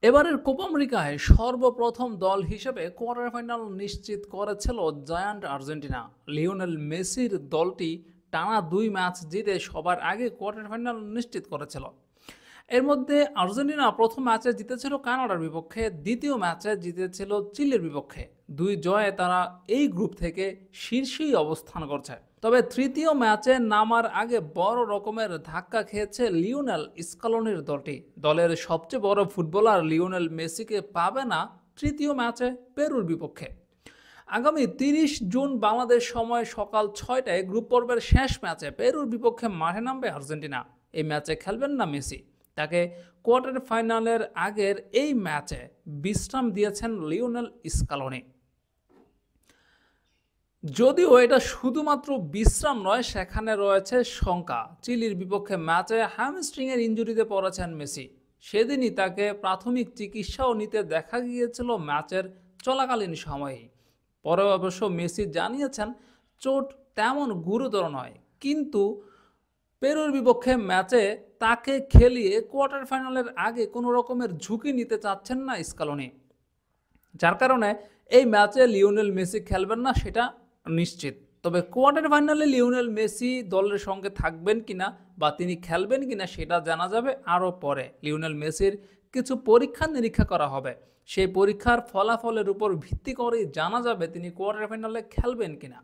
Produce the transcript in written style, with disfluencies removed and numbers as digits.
এবারের কোপা আমেরিকায় সর্বপ্রথম দল হিসেবে কোয়ার্টার ফাইনাল নিশ্চিত করেছিল জায়ান্ট আর্জেন্টিনা। লিওনেল মেসির দলটি টানা 2 ম্যাচ জিতে সবার আগে কোয়ার্টার ফাইনাল নিশ্চিত করেছিল। এর মধ্যে আর্জেন্টিনা প্রথম ম্যাচে জিতেছিল কানাডার বিপক্ষে, দ্বিতীয় ম্যাচে জিতেছিল চিলির বিপক্ষে। 2 জয়ে তারা এই গ্রুপ থেকে শীর্ষেই অবস্থান করছে। তবে তৃতীয় ম্যাচে নামার আগে বড় রকমের ধাক্কা খেয়েছে লিওনেল স্কালোনির দলটি। দলের সবচেয়ে বড় ফুটবলার লিওনেল মেসিকে পাবে না তৃতীয় ম্যাচে পেরুর বিপক্ষে। আগামী 30 জুন বাংলাদেশ সময় সকাল 6টায় গ্রুপ পর্বের শেষ ম্যাচে পেরুর বিপক্ষে মাঠে নামবে আর্জেন্টিনা। এই ম্যাচে খেলবেন না মেসি। তাকে কোয়ার্টার ফাইনালের আগের এই ম্যাচে বিশ্রাম দিয়েছেন লিওনেল স্কালোনি। যদিও এটা শুধুমাত্র বিশ্রাম নয়, সেখানে রয়েছে শঙ্কা। চিলির বিপক্ষে ম্যাচে হ্যামস্ট্রিংয়ের ইনজুরিতে পড়েছেন মেসি। সেদিনই তাকে প্রাথমিক চিকিৎসাও নিতে দেখা গিয়েছিল ম্যাচের চলাকালীন সময়েই। পরে অবশ্য মেসি জানিয়েছেন চোট তেমন গুরুতর নয়, কিন্তু পেরুর বিপক্ষে ম্যাচে তাকে খেলিয়ে কোয়ার্টার ফাইনালের আগে কোনো রকমের ঝুঁকি নিতে চাচ্ছেন না স্কালোনি। যার কারণে এই ম্যাচে লিওনেল মেসি খেলবেন না সেটা নিশ্চিত। তবে কোয়ার্টার ফাইনালে লিওনেল মেসি দলের সঙ্গে থাকবেন কিনা বা তিনি খেলবেন কিনা সেটা জানা যাবে আরও পরে। লিওনেল মেসির কিছু পরীক্ষা নিরীক্ষা করা হবে, সেই পরীক্ষার ফলাফলের উপর ভিত্তি করেই জানা যাবে তিনি কোয়ার্টার ফাইনালে খেলবেন কিনা।